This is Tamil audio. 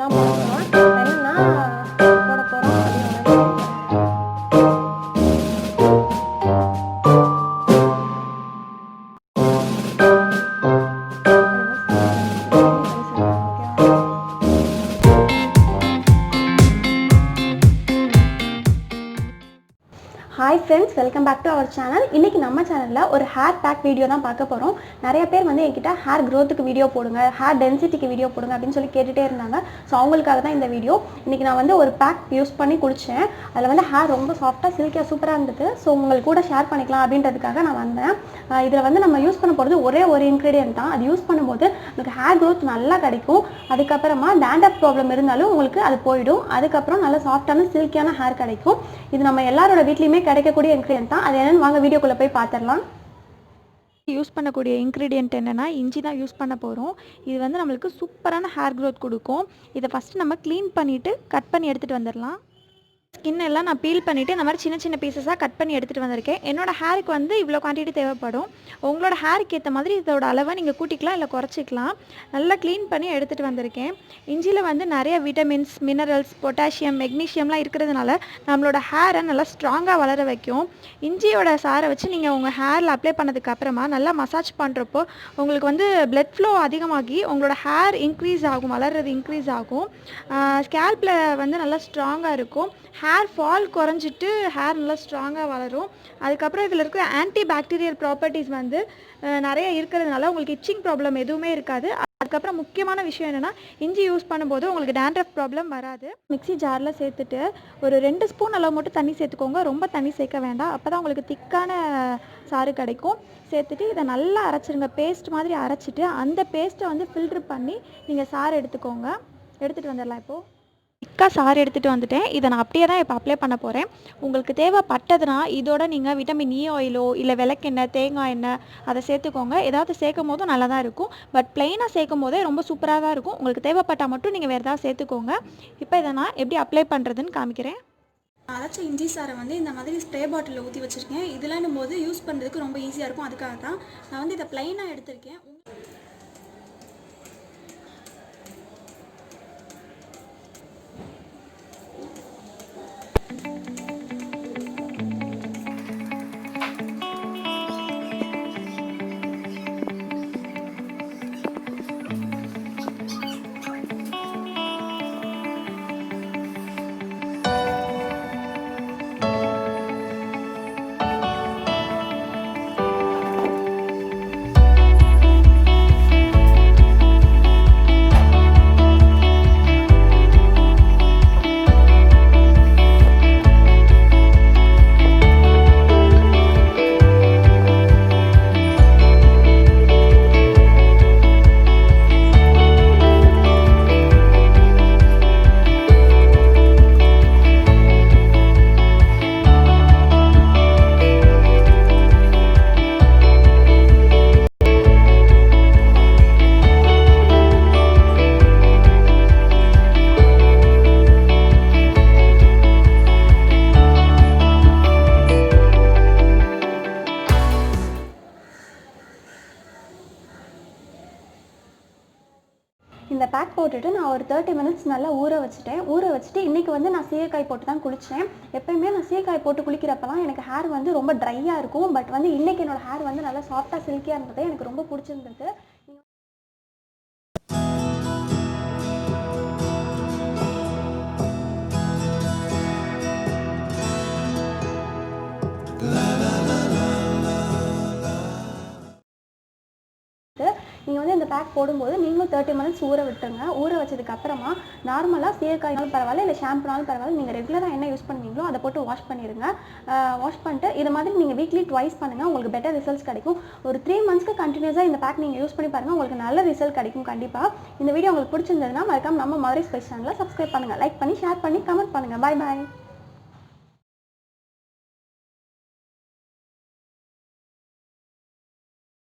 தான் போட போகிறோம். என்னன்னா போட போகிறோம் அப்படின்னு Hi friends, welcome back to our channel. இன்னைக்கு நம்ம சேனல்ல ஒரு ஹேர் பேக் வீடியோ தான் பார்க்க போறோம். நிறைய பேர் வந்து என்கிட்ட ஹேர் growthக்கு வீடியோ போடுங்க, ஹேர் டென்சிட்டிக்கு வீடியோ போடுங்க அப்படினு சொல்லி கேட்டுட்டே இருந்தாங்க. சோ அவங்களுக்காக தான் இந்த வீடியோ. இன்னைக்கு நான் வந்து ஒரு பேக் யூஸ் பண்ணி குளிச்சேன். அதுல வந்து ஹேர் ரொம்ப சாஃப்ட்டா சில்கியா சூப்பரா இருந்தது. சோ உங்களுக்கு கூட ஷேர் பண்ணிக்கலாம் அப்படின்றதுக்காக நான் வந்தேன். இதுல வந்து நம்ம யூஸ் பண்ண போறது ஒரே ஒரு இன்கிரிடியன்ட் தான். அது யூஸ் பண்ணும்போது உங்களுக்கு ஹேர் growth நல்லா கிடைக்கும். அதுக்கு அப்புறமா dandruff ப்ராப்ளம் இருந்தாலும் உங்களுக்கு அது போய்டும். அதுக்கு அப்புறம் நல்ல சாஃப்ட்டான சில்கியான ஹேர் கிடைக்கும். இது நம்ம எல்லாரோட வீட்லயுமே கிடைக்கக்கூடிய இன்கிரிடியன்ட் தான். அது என்னன்னு வாங்க வீடியோக்குள்ள போய் பார்த்துடலாம். யூஸ் பண்ணக்கூடிய இன்க்ரீடியன்ட் என்னென்னா இஞ்சி தான் யூஸ் பண்ண போகிறோம். இது வந்து நம்மளுக்கு சூப்பரான ஹேர் க்ரோத் கொடுக்கும். இதை ஃபஸ்ட்டு நம்ம க்ளீன் பண்ணிவிட்டு கட் பண்ணி எடுத்துகிட்டு வந்துடலாம். ஸ்கின் எல்லாம் நான் பீல் பண்ணிவிட்டு இந்த மாதிரி சின்ன சின்ன பீசஸாக கட் பண்ணி எடுத்துகிட்டு வந்திருக்கேன். என்னோடய ஹேருக்கு வந்து இவ்வளோ குவான்டிட்டி தேவைப்படும். உங்களோட ஹேருக்கு ஏற்ற மாதிரி இதோட அளவை நீங்கள் கூட்டிக்கலாம் இல்லை குறைச்சிக்கலாம். நல்லா க்ளீன் பண்ணி எடுத்துகிட்டு வந்திருக்கேன். இஞ்சியில் வந்து நிறைய விட்டமின்ஸ், மினரல்ஸ், பொட்டாசியம், மெக்னீஷியம்லாம் இருக்கிறதுனால நம்மளோட ஹேரை நல்லா ஸ்ட்ராங்காக வளர வைக்கும். இஞ்சியோட சாரை வச்சு நீங்கள் உங்கள் ஹேரில் அப்ளை பண்ணதுக்கு அப்புறமா நல்லா மசாஜ் பண்ணுறப்போ உங்களுக்கு வந்து பிளட் ஃப்ளோ அதிகமாகி உங்களோட ஹேர் இன்க்ரீஸ் ஆகும், வளர்றது இன்க்ரீஸ் ஆகும். ஸ்கேல்பில் வந்து நல்லா ஸ்ட்ராங்காக இருக்கும். ஹேர் ஃபால் குறைஞ்சிட்டு ஹேர் நல்லா ஸ்ட்ராங்காக வளரும். அதுக்கப்புறம் இதில் இருக்கிற ஆன்டி பாக்டீரியல் ப்ராப்பர்ட்டிஸ் வந்து நிறைய இருக்கிறதுனால உங்களுக்கு இச்சிங் ப்ராப்ளம் எதுவுமே இருக்காது. அதுக்கப்புறம் முக்கியமான விஷயம் என்னென்னா இஞ்சி யூஸ் பண்ணும்போது உங்களுக்கு dandruff ப்ராப்ளம் வராது. மிக்ஸி ஜாரில் சேர்த்துட்டு ஒரு 2 ஸ்பூன் அளவு மட்டும் தண்ணி சேர்த்துக்கோங்க. ரொம்ப தண்ணி சேர்க்க வேண்டாம். அப்போ தான் உங்களுக்கு திக்கான சாறு கிடைக்கும். சேர்த்துட்டு இதை நல்லா அரைச்சிருங்க. பேஸ்ட் மாதிரி அரைச்சிட்டு அந்த பேஸ்ட்டை வந்து ஃபில்ட்ரு பண்ணி நீங்கள் சாறு எடுத்துக்கோங்க. எடுத்துகிட்டு வந்துடலாம். இப்போது திக்காக சாறு எடுத்துகிட்டு வந்துட்டேன். இதை நான் அப்படியே தான் இப்போ அப்ளை பண்ண போகிறேன். உங்களுக்கு தேவைப்பட்டதுன்னா இதோட நீங்கள் விட்டமின் இ ஆயிலோ இல்லை விளக்கெண்ணெய், தேங்காய் எண்ணெய் அதை சேர்த்துக்கோங்க. ஏதாவது சேர்க்கும் போதும் நல்லா தான் இருக்கும். பட் ப்ளெயினாக சேர்க்கும் போதே ரொம்ப சூப்பராக தான் இருக்கும். உங்களுக்கு தேவைப்பட்டால் மட்டும் நீங்கள் வேறு ஏதாவது சேர்த்துக்கோங்க. இப்போ இதை நான் எப்படி அப்ளை பண்ணுறதுன்னு காமிக்கிறேன். அரைச்ச இஞ்சி சாரை வந்து இந்த மாதிரி ஸ்ப்ரே பாட்டிலில் ஊற்றி வச்சுருக்கேன். இதெல்லாம் போது யூஸ் பண்ணுறதுக்கு ரொம்ப ஈஸியாக இருக்கும். அதுக்காக தான் நான் வந்து இதை ப்ளைனாக எடுத்திருக்கேன். இந்த பேக் போட்டுட்டு நான் ஒரு 30 மினிட்ஸ் நல்லா ஊற வச்சுட்டு இன்றைக்கி வந்து நான் சீயக்காய் போட்டு தான் குளித்தேன். எப்போயுமே நான் சீயக்காய் போட்டு குளிக்கிறப்பெல்லாம் எனக்கு ஹேர் வந்து ரொம்ப ட்ரையாக இருக்கும். பட் வந்து இன்றைக்கி என்னோடய ஹேர் வந்து நல்லா சாஃப்டாக சில்கியாக இருந்தது. எனக்கு ரொம்ப பிடிச்சிருந்தது. நீங்கள் வந்து இந்த பேக் போடும்போது நீங்களும் 30 மினிட்ஸ் ஊற விட்டுருங்க. ஊற வச்சதுக்கப்புறமா நார்மலாக சீயக்காய்னாலும் பரவாயில்ல, இல்லை ஷாம்புனாலும் பரவாயில்ல, நீங்கள் ரெகுலராக என்ன யூஸ் பண்ணுவீங்களோ அதை போட்டு வாஷ் பண்ணிடுங்க. வாஷ் பண்ணிட்டு இது மாதிரி நீங்கள் வீக்லி ட்வைஸ் பண்ணுங்கள். உங்களுக்கு பெட்டர் ரிசல்ட்ஸ் கிடைக்கும். ஒரு 3 மந்த்ஸ்க்கு கண்டினியூஸாக இந்த பேக் நீங்கள் யூஸ் பண்ணி பாருங்கள். உங்களுக்கு நல்ல ரிசல்ட் கிடைக்கும் கண்டிப்பாக. இந்த வீடியோ உங்களுக்கு பிடிச்சிருந்ததுன்னா மறக்காம நம்ம மதுரை ஸ்பைஸ் சேனலை சப்ஸ்கிரைப் பண்ணுங்கள். லைக் பண்ணி, ஷேர் பண்ணி, கமெண்ட் பண்ணுங்கள். பாய் பாய்.